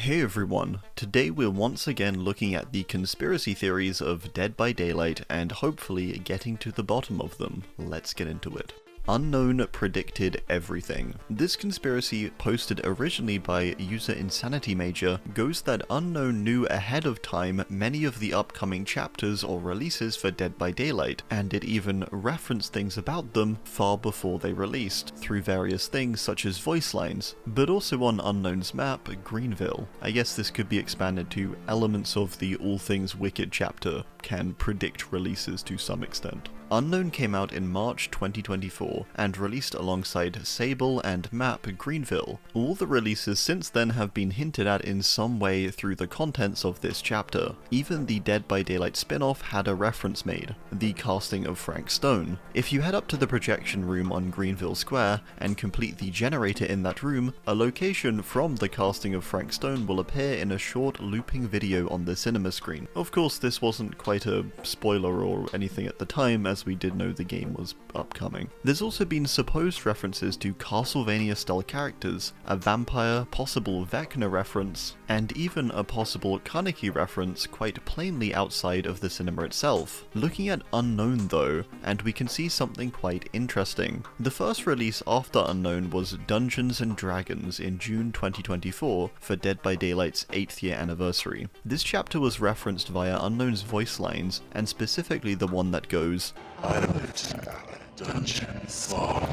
Hey everyone, today we're once again looking at the conspiracy theories of Dead by Daylight and hopefully getting to the bottom of them. Let's get into it. Unknown predicted everything. This conspiracy, posted originally by user Insanity Major, goes that Unknown knew ahead of time many of the upcoming chapters or releases for Dead by Daylight, and it even referenced things about them far before they released, through various things such as voice lines, but also on Unknown's map, Greenville. I guess this could be expanded to elements of the All Things Wicked chapter can predict releases to some extent. Unknown came out in March 2024 and released alongside Sable and map Greenville. All the releases since then have been hinted at in some way through the contents of this chapter. Even the Dead by Daylight spin-off had a reference made, the casting of Frank Stone. If you head up to the projection room on Greenville Square and complete the generator in that room, a location from the casting of Frank Stone will appear in a short looping video on the cinema screen. Of course, this wasn't quite a spoiler or anything at the time, as we did know the game was upcoming. There's also been supposed references to Castlevania-style characters, a vampire, possible Vecna reference, and even a possible Kaneki reference quite plainly outside of the cinema itself. Looking at Unknown though, and we can see something quite interesting. The first release after Unknown was Dungeons & Dragons in June 2024 for Dead by Daylight's 8th year anniversary. This chapter was referenced via Unknown's voice lines, and specifically the one that goes, "I lived in dungeons long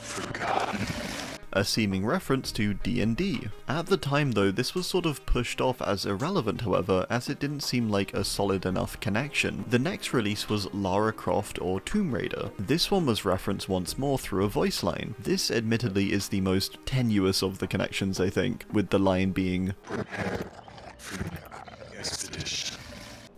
forgotten." A seeming reference to D&D. At the time though, this was sort of pushed off as irrelevant however, as it didn't seem like a solid enough connection. The next release was Lara Croft or Tomb Raider. This one was referenced once more through a voice line. This admittedly is the most tenuous of the connections I think, with the line being, "Prepare for the expedition."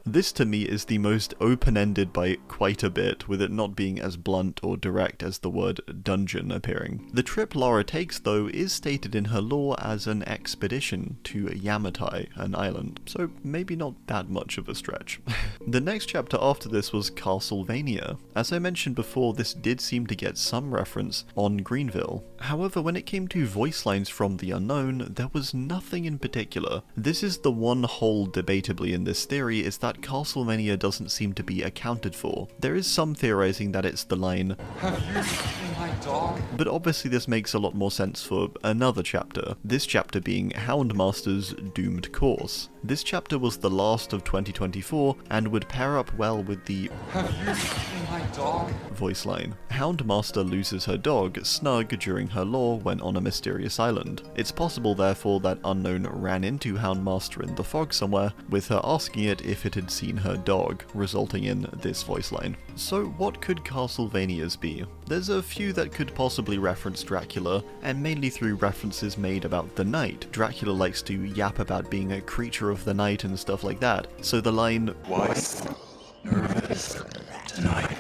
This to me is the most open-ended by quite a bit, with it not being as blunt or direct as the word dungeon appearing. The trip Lara takes though is stated in her lore as an expedition to Yamatai, an island, so maybe not that much of a stretch. The next chapter after this was Castlevania. As I mentioned before, this did seem to get some reference on Greenville. However, when it came to voice lines from the unknown, there was nothing in particular. This is the one hole debatably in this theory, is that Castlevania doesn't seem to be accounted for. There is some theorizing that it's the line, "Have you seen my dog?" but obviously this makes a lot more sense for another chapter, this chapter being Houndmaster's Doomed Course. This chapter was the last of 2024 and would pair up well with the "Have you seen my dog?" voice line. Houndmaster loses her dog, Snug, during her lore when on a mysterious island. It's possible therefore that Unknown ran into Houndmaster in the fog somewhere, with her asking it if it had seen her dog, resulting in this voice line. So what could Castlevanias be? There's a few that could possibly reference Dracula, and mainly through references made about the night. Dracula likes to yap about being a creature of the night and stuff like that, so the line, "Why so nervous tonight?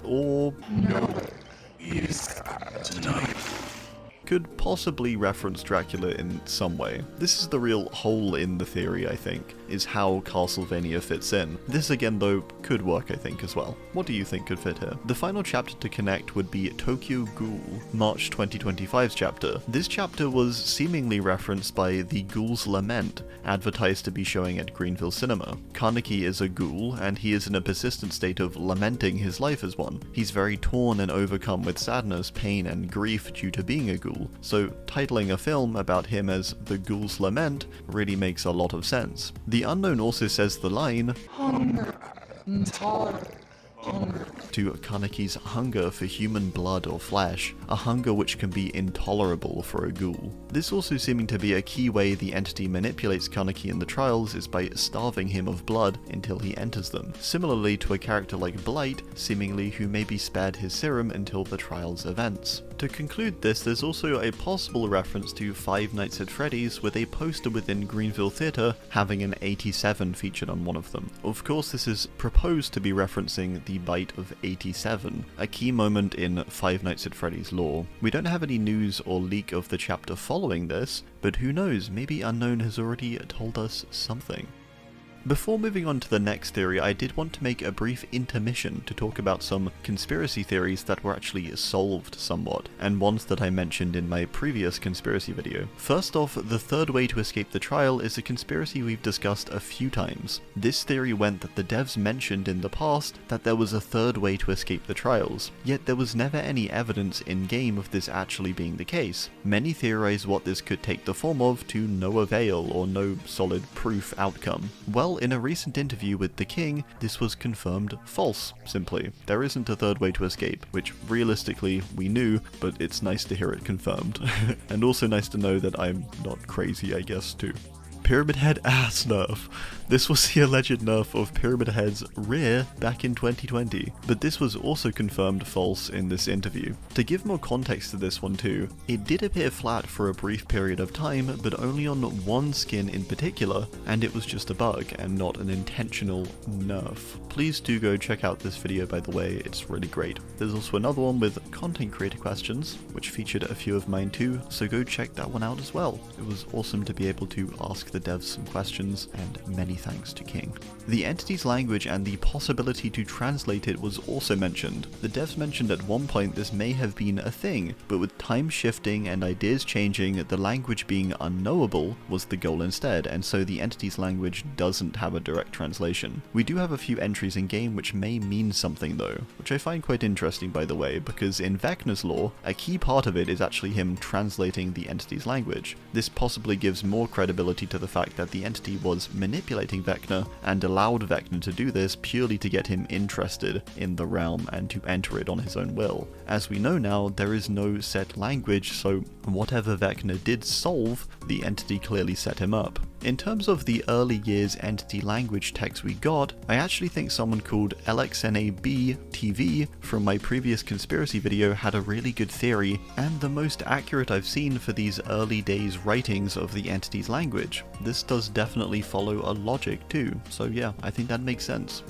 or No is tonight." could possibly reference Dracula in some way. This is the real hole in the theory, I think, is how Castlevania fits in. This again though could work I think as well. What do you think could fit here? The final chapter to connect would be Tokyo Ghoul, March 2025's chapter. This chapter was seemingly referenced by the Ghoul's Lament, advertised to be showing at Greenville Cinema. Kaneki is a ghoul, and he is in a persistent state of lamenting his life as one. He's very torn and overcome with sadness, pain, and grief due to being a ghoul, so titling a film about him as The Ghoul's Lament really makes a lot of sense. The unknown also says the line, "Hunger, intolerant hunger." to Kaneki's hunger for human blood or flesh, a hunger which can be intolerable for a ghoul. This also seeming to be a key way the entity manipulates Kaneki in the trials is by starving him of blood until he enters them, similarly to a character like Blight, seemingly who may be spared his serum until the trials events. To conclude this, there's also a possible reference to Five Nights at Freddy's, with a poster within Greenville Theatre having an 87 featured on one of them. Of course this is proposed to be referencing the bite of 87, a key moment in Five Nights at Freddy's lore. We don't have any news or leak of the chapter following this, but who knows, maybe Unknown has already told us something. Before moving on to the next theory, I did want to make a brief intermission to talk about some conspiracy theories that were actually solved somewhat, and ones that I mentioned in my previous conspiracy video. First off, the third way to escape the trial is a conspiracy we've discussed a few times. This theory went that the devs mentioned in the past that there was a third way to escape the trials, yet there was never any evidence in-game of this actually being the case. Many theorize what this could take the form of to no avail or no solid proof outcome. Well, in a recent interview with the king, this was confirmed false, simply. There isn't a third way to escape, which realistically we knew, but it's nice to hear it confirmed. And also nice to know that I'm not crazy, I guess, too. Pyramid Head ass nerf. This was the alleged nerf of Pyramid Head's rear back in 2020, but this was also confirmed false in this interview. To give more context to this one too, it did appear flat for a brief period of time, but only on one skin in particular, and it was just a bug and not an intentional nerf. Please do go check out this video, by the way, it's really great. There's also another one with content creator questions, which featured a few of mine too, so go check that one out as well. It was awesome to be able to ask the devs some questions, and many thanks to King. The entity's language and the possibility to translate it was also mentioned. The devs mentioned at one point this may have been a thing, but with time shifting and ideas changing, the language being unknowable was the goal instead, and so the entity's language doesn't have a direct translation. We do have a few entries in game which may mean something though, which I find quite interesting by the way, because in Vecna's lore, a key part of it is actually him translating the entity's language. This possibly gives more credibility to the fact that the entity was manipulating Vecna and allowed Vecna to do this purely to get him interested in the realm and to enter it on his own will. As we know now, there is no set language, so whatever Vecna did solve, the entity clearly set him up. In terms of the early years entity language text we got, I actually think someone called LXNAB TV from my previous conspiracy video had a really good theory, and the most accurate I've seen for these early days writings of the entity's language. This does definitely follow a logic too, so yeah, I think that makes sense.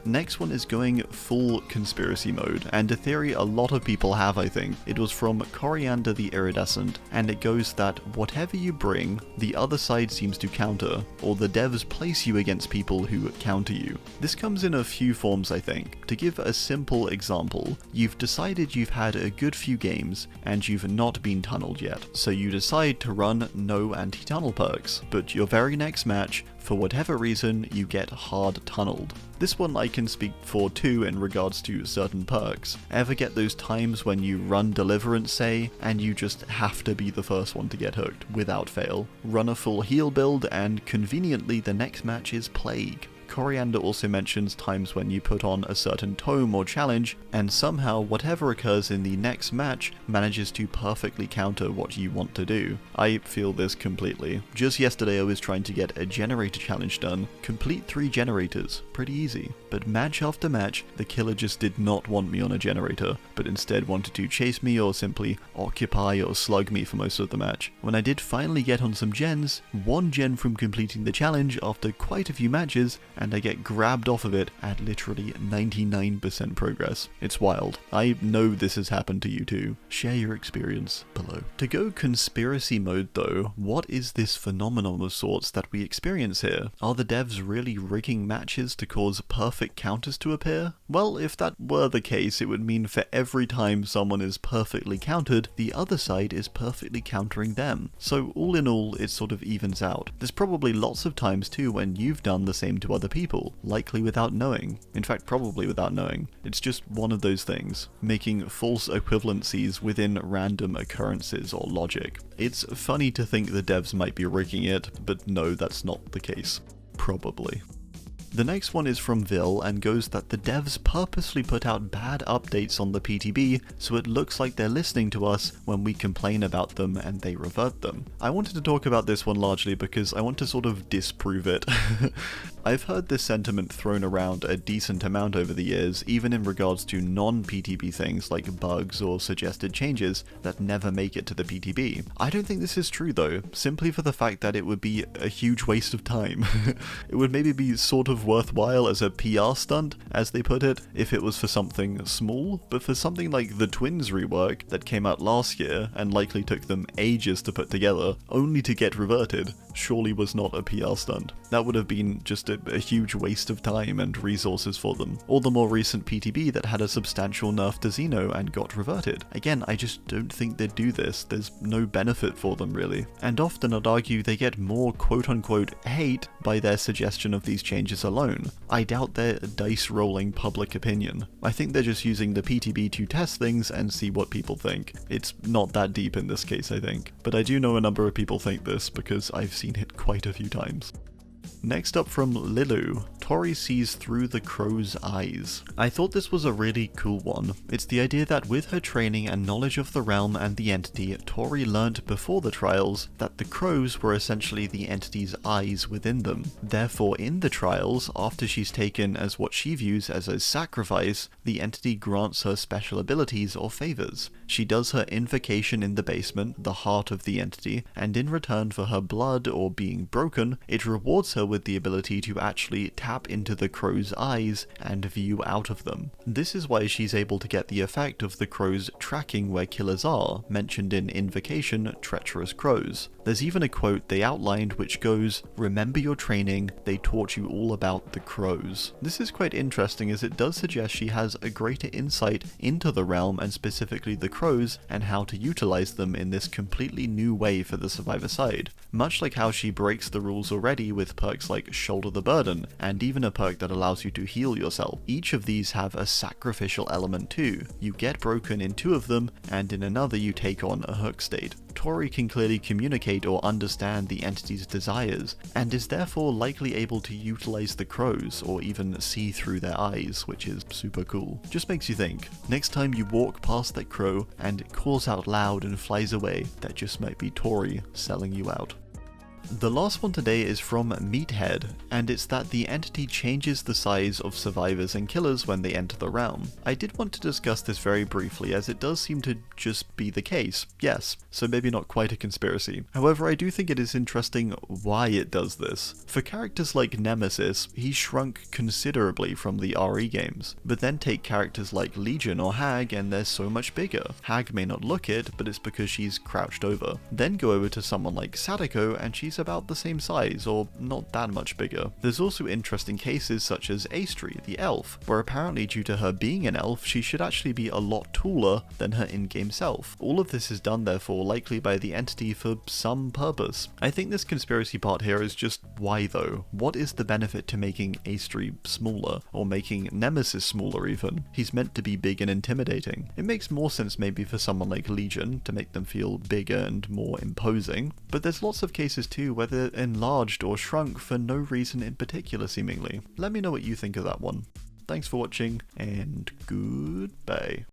Next one is going full conspiracy mode, and a theory a lot of people have, I think. It was from Coriander the Iridescent, and it goes that whatever you bring, the other side seems to counter, or the devs place you against people who counter you. This comes in a few forms, I think. To give a simple example, you've decided you've had a good few games, and you've not been tunneled yet, so you decide to run no anti-tunnel perks, but your very next match, for whatever reason, you get hard tunneled. This one I can speak for too in regards to certain perks. Ever get those times when you run Deliverance, say, and you just have to be the first one to get hooked without fail? Run a full heal build and conveniently the next match is Plague. Coriander also mentions times when you put on a certain tome or challenge, and somehow whatever occurs in the next match manages to perfectly counter what you want to do. I feel this completely. Just yesterday I was trying to get a generator challenge done, complete 3 generators, pretty easy. But match after match, the killer just did not want me on a generator, but instead wanted to chase me or simply occupy or slug me for most of the match. When I did finally get on some gens, 1 gen from completing the challenge after quite a few matches, and I get grabbed off of it at literally 99% progress. It's wild. I know this has happened to you too. Share your experience below. To go conspiracy mode though, what is this phenomenon of sorts that we experience here? Are the devs really rigging matches to cause perfect counters to appear? Well, if that were the case, it would mean for every time someone is perfectly countered, the other side is perfectly countering them. So all in all, it sort of evens out. There's probably lots of times too when you've done the same to other people, likely without knowing. In fact, probably without knowing. It's just one of those things, making false equivalencies within random occurrences or logic. It's funny to think the devs might be rigging it, but no, that's not the case. Probably. The next one is from Vil and goes that the devs purposely put out bad updates on the PTB so it looks like they're listening to us when we complain about them and they revert them. I wanted to talk about this one largely because I want to sort of disprove it. I've heard this sentiment thrown around a decent amount over the years, even in regards to non-PTB things like bugs or suggested changes that never make it to the PTB. I don't think this is true though, simply for the fact that it would be a huge waste of time. It would maybe be sort of worthwhile as a PR stunt, as they put it, if it was for something small, but for something like the Twins rework that came out last year and likely took them ages to put together, only to get reverted, surely was not a PR stunt. That would have been just a huge waste of time and resources for them. Or the more recent PTB that had a substantial nerf to Xeno and got reverted. Again, I just don't think they'd do this. There's no benefit for them really. And often I'd argue they get more quote-unquote hate by their suggestion of these changes alone. I doubt they're dice rolling public opinion. I think they're just using the PTB to test things and see what people think. It's not that deep in this case, I think. But I do know a number of people think this because I've seen it quite a few times. Next up from Lilu, Taurie sees through the crow's eyes. I thought this was a really cool one. It's the idea that with her training and knowledge of the realm and the entity, Taurie learnt before the trials that the crows were essentially the entity's eyes within them. Therefore, in the trials, after she's taken as what she views as a sacrifice, the entity grants her special abilities or favors. She does her invocation in the basement, the heart of the entity, and in return for her blood or being broken, it rewards her with the ability to actually tap into the crow's eyes and view out of them. This is why she's able to get the effect of the crows tracking where killers are, mentioned in Invocation, Treacherous Crows. There's even a quote they outlined which goes, "Remember your training, they taught you all about the crows." This is quite interesting as it does suggest she has a greater insight into the realm and specifically the crows and how to utilize them in this completely new way for the survivor side. Much like how she breaks the rules already with perks like Shoulder the Burden, and even a perk that allows you to heal yourself. Each of these have a sacrificial element too. You get broken in two of them, and in another you take on a hook state. Taurie can clearly communicate or understand the entity's desires, and is therefore likely able to utilize the crows, or even see through their eyes, which is super cool. Just makes you think, next time you walk past that crow and it calls out loud and flies away, that just might be Taurie selling you out. The last one today is from Meathead, and it's that the entity changes the size of survivors and killers when they enter the realm. I did want to discuss this very briefly as it does seem to just be the case, yes, so maybe not quite a conspiracy. However, I do think it is interesting why it does this. For characters like Nemesis, he shrunk considerably from the RE games, but then take characters like Legion or Hag and they're so much bigger. Hag may not look it, but it's because she's crouched over. Then go over to someone like Sadako and she's about the same size, or not that much bigger. There's also interesting cases such as Astri, the elf, where apparently due to her being an elf, she should actually be a lot taller than her in-game self. All of this is done therefore likely by the entity for some purpose. I think this conspiracy part here is just why though? What is the benefit to making Astri smaller, or making Nemesis smaller even? He's meant to be big and intimidating. It makes more sense maybe for someone like Legion to make them feel bigger and more imposing, but there's lots of cases too where they're enlarged or shrunk for no reason in particular seemingly. Let me know what you think of that one. Thanks for watching, and goodbye.